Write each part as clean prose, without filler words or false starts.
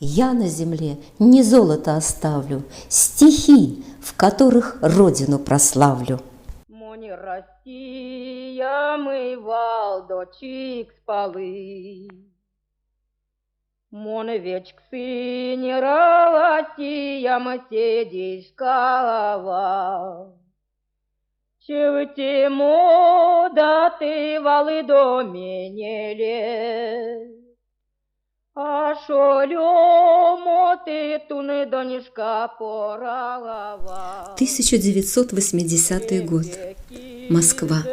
Я на земле не золото оставлю, стихи, в которых родину прославлю. Мони Россия, мывал дочек с полы. Моне вечк сыне Россия, седишь голова. Чевте мода ты валы до менеле. А шолёмо ты туны донишка поралава. 1980 год. Москва.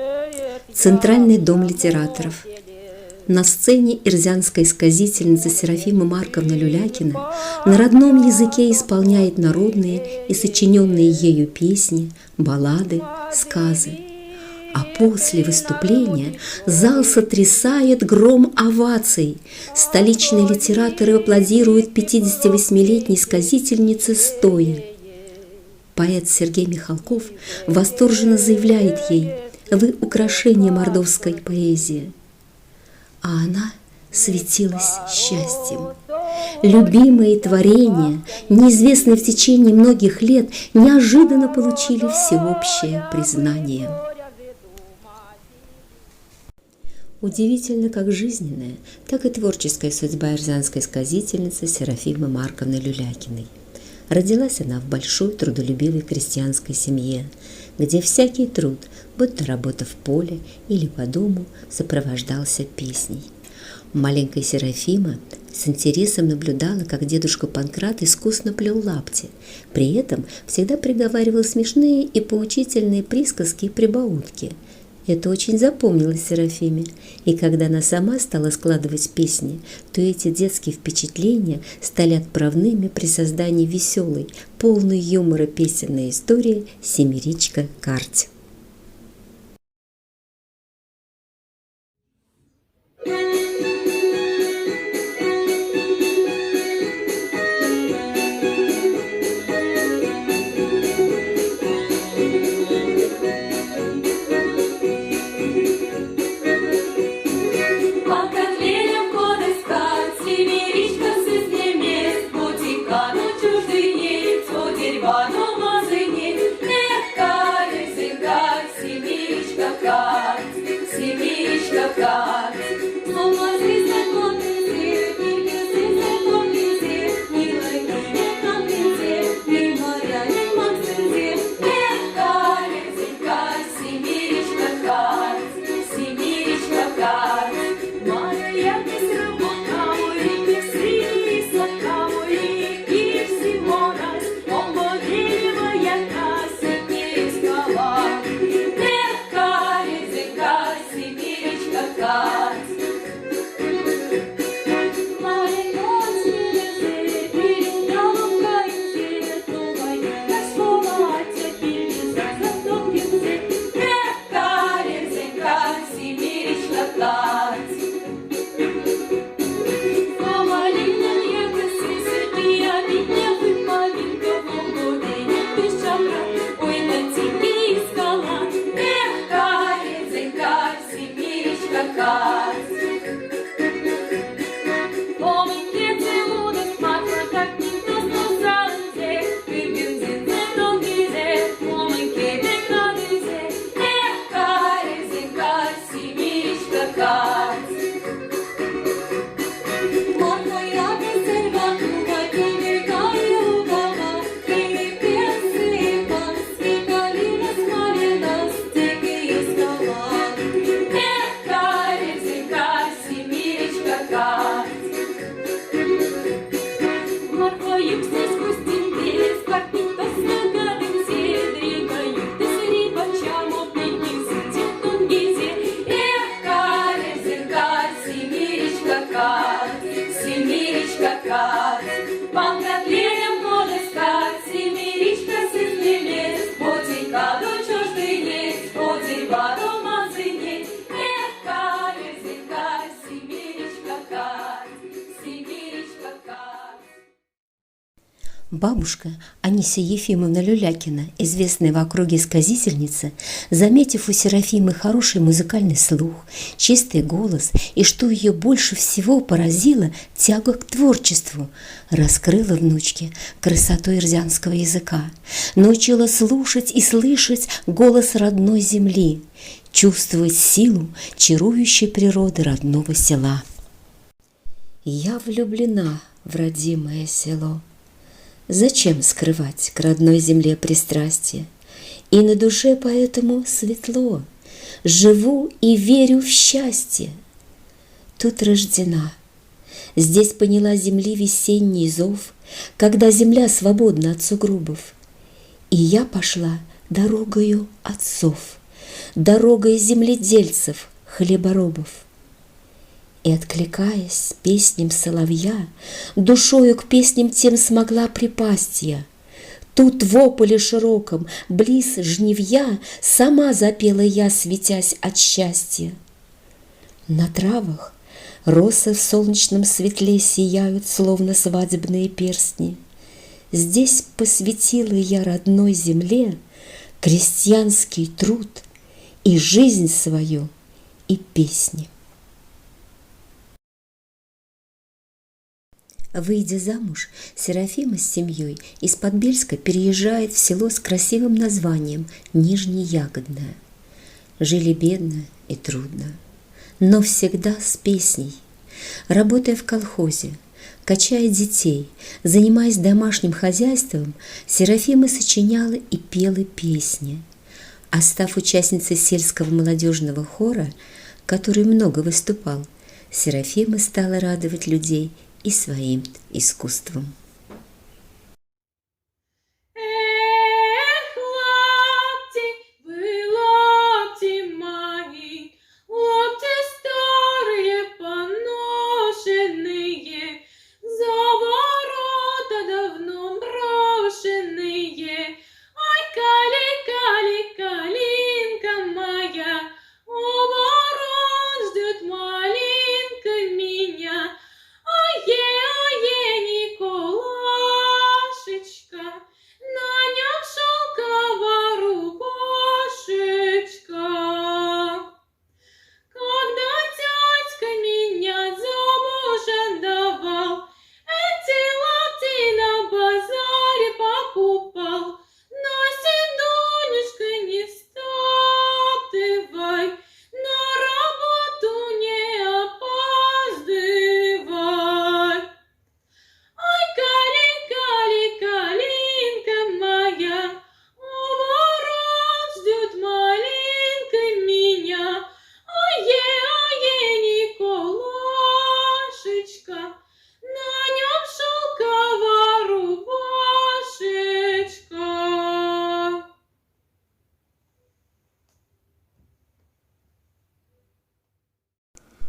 Центральный дом литераторов. На сцене ирзянская сказительница Серафима Марковна Люлякина на родном языке исполняет народные и сочиненные ею песни, баллады, сказы. А после выступления зал сотрясает гром оваций. Столичные литераторы аплодируют 58-летней сказительнице стоя. Поэт Сергей Михалков восторженно заявляет ей: «Вы украшение мордовской поэзии». А она светилась счастьем. Любимые творения, неизвестные в течение многих лет, неожиданно получили всеобщее признание. Удивительно как жизненная, так и творческая судьба ирзянской сказительницы Серафимы Марковны Люлякиной. Родилась она в большой трудолюбивой крестьянской семье, где всякий труд, будь то работа в поле или по дому, сопровождался песней. Маленькая Серафима с интересом наблюдала, как дедушка Панкрат искусно плел лапти, при этом всегда приговаривал смешные и поучительные присказки и прибаутки. Это очень запомнилось Серафиме, и когда она сама стала складывать песни, то эти детские впечатления стали отправными при создании веселой, полной юмора песенной истории «Семеричка Карть». Бабушка Анисия Ефимовна Люлякина, известная в округе сказительница, заметив у Серафимы хороший музыкальный слух, чистый голос и, что ее больше всего поразило, тягу к творчеству, раскрыла внучке красоту ирзянского языка, научила слушать и слышать голос родной земли, чувствовать силу чарующей природы родного села. Я влюблена в родимое село. Зачем скрывать к родной земле пристрастие? И на душе поэтому светло. Живу и верю в счастье. Тут рождена. Здесь поняла земли весенний зов, когда земля свободна от сугробов. И я пошла дорогою отцов, дорогой земледельцев, хлеборобов. И, откликаясь песням соловья, душою к песням тем смогла припасть я. Тут в поле широком, близ жнивья, сама запела я, светясь от счастья. На травах росы в солнечном светле сияют, словно свадебные перстни. Здесь посвятила я родной земле крестьянский труд и жизнь свою, и песни. Выйдя замуж, Серафима с семьей из Подбельска переезжает в село с красивым названием Нижнеягодное. Жили бедно и трудно, но всегда с песней. Работая в колхозе, качая детей, занимаясь домашним хозяйством, Серафима сочиняла и пела песни. А став участницей сельского молодежного хора, который много выступал, Серафима стала радовать людей и своим искусством.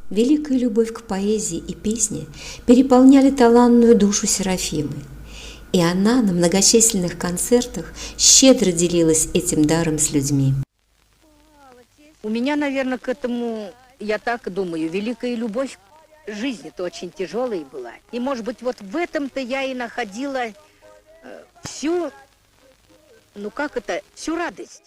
Великая любовь к поэзии и песне переполняли талантную душу Серафимы, и она на многочисленных концертах щедро делилась этим даром с людьми. У меня, наверное, к этому, я так думаю, великая любовь к жизни-то очень тяжелая была. И, может быть, вот в этом-то я и находила всю, всю радость.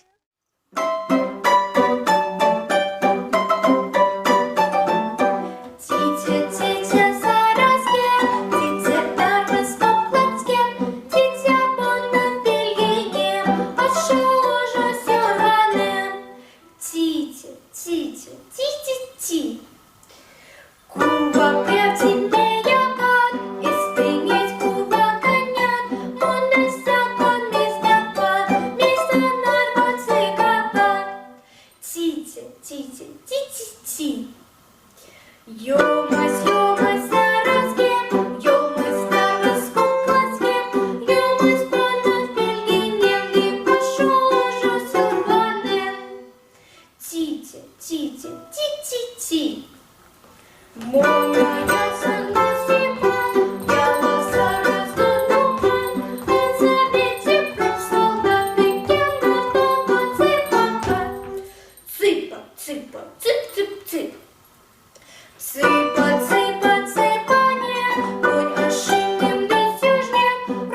Сыпать, сыпать, сыпание, конь ошибным досюжнем,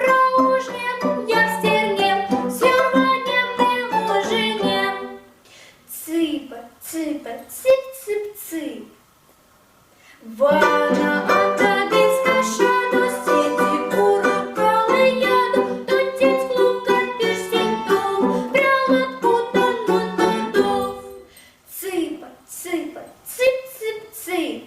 Вона атабінська шадості, дібура калеяду, тотець клука пірсінтов, прямо путану тудов. Ципа, ципа, цип, цип, цип.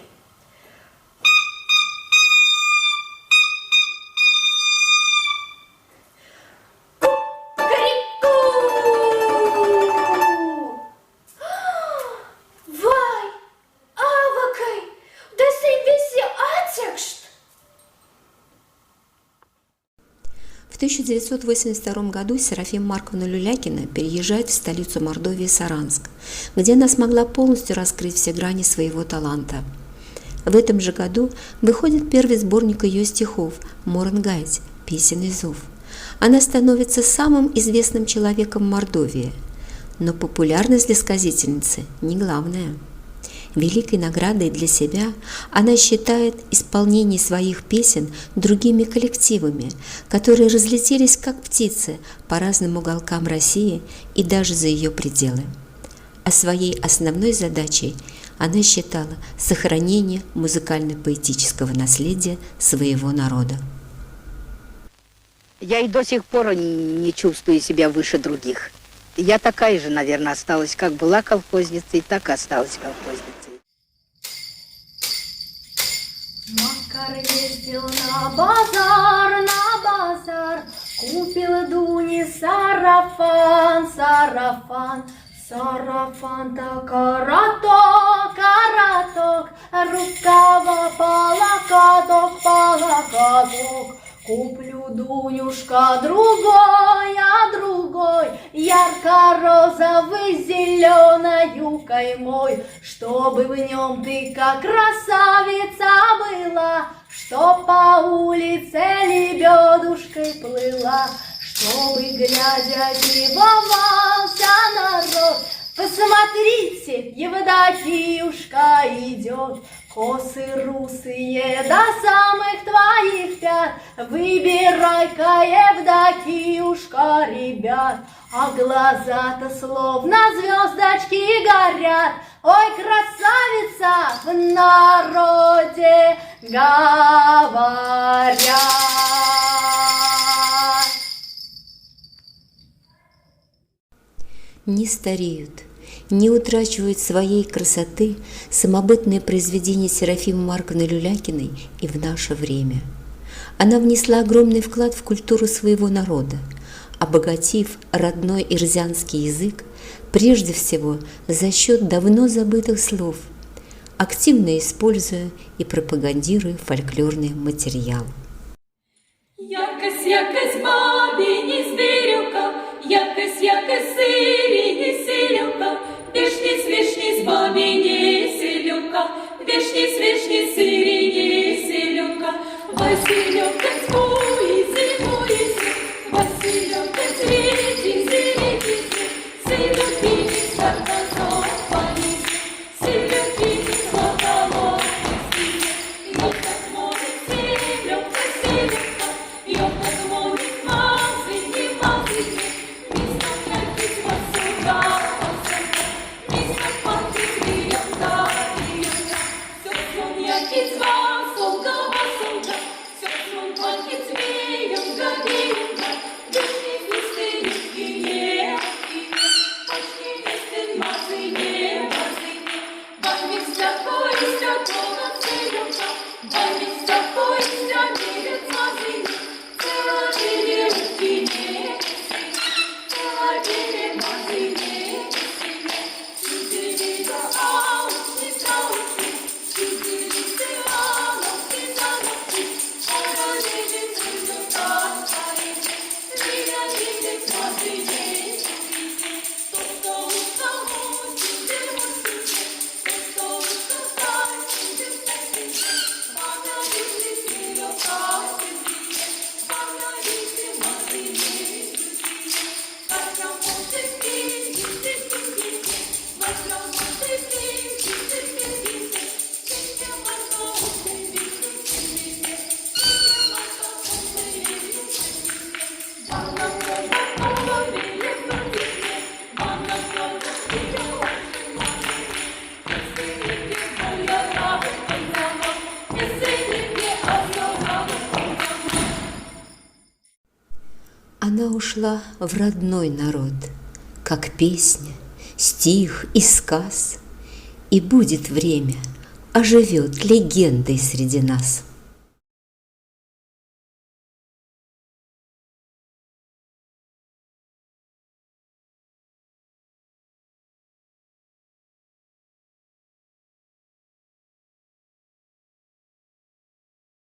Крику! Вай! Авакай! Да сейбиси атекшт! В 1982 году Серафима Марковна Люлякина переезжает в столицу Мордовии Саранск, где она смогла полностью раскрыть все грани своего таланта. В этом же году выходит первый сборник ее стихов «Морнгайт. Песенный зов». Она становится самым известным человеком в Мордовии. Но популярность для сказительницы не главное. Великой наградой для себя она считает исполнение своих песен другими коллективами, которые разлетелись как птицы по разным уголкам России и даже за ее пределы. А своей основной задачей она считала сохранение музыкально-поэтического наследия своего народа. Я и до сих пор не чувствую себя выше других. Я такая же, наверное, осталась, как была колхозницей, так и осталась колхозницей. Макар ездил на базар, купил Дуне сарафан, сарафан-то короток, рукава полокоток. Куплю, Дунюшка, другой, ярко-розовый, зеленою каймой, чтобы в нем ты как красавица была, что по улице лебедушкой плыла, чтобы, глядя, дивовался народ. Посмотрите, Евдокиюшка идет, косы русые до самых твоих пят. Выбирай-ка, Евдокиюшка, ребят, а глаза-то словно звездочки горят. Ой, красавица, в народе говорят. Не стареют, не утрачивают своей красоты самобытные произведения Серафимы Марковны Люлякиной и в наше время. Она внесла огромный вклад в культуру своего народа, обогатив родной ирзянский язык прежде всего за счет давно забытых слов, активно используя и пропагандируя фольклорный материал. Якась бабині звірюка, якась сиріні силюка, вішні свішні з бабині силюка, вішні свішні сиріні силюка, Василюка цьмує, зимує, Василюка світі, зіріті, силюки свята зопані, силюки злотало, Йока море силюка, силюка, Йока море мазині, мазині, місто плетить посуда, посуда, місто платить віянка, віянка, сьогодні якісь васолда, васолда, сьогодні платить віянка, віянка, вишні звісти, кіє, кіє, почні вісти, мазині, мазині, байміся, коїся, кона силюка, байміся, коїся, вірять, мазині, ціла вірі, руки, не, ціла вірі, мазині, сиділи до аучні, заучні, сиділи силановки, зановки, породили силюка, старіки, віря, вірять, мазині, то столу саму, сюди, мусити, то столу сосай, сюди, сесити, мага, вірять, Она ушла в родной народ, как песня, стих и сказ, и будет время, оживет легендой среди нас.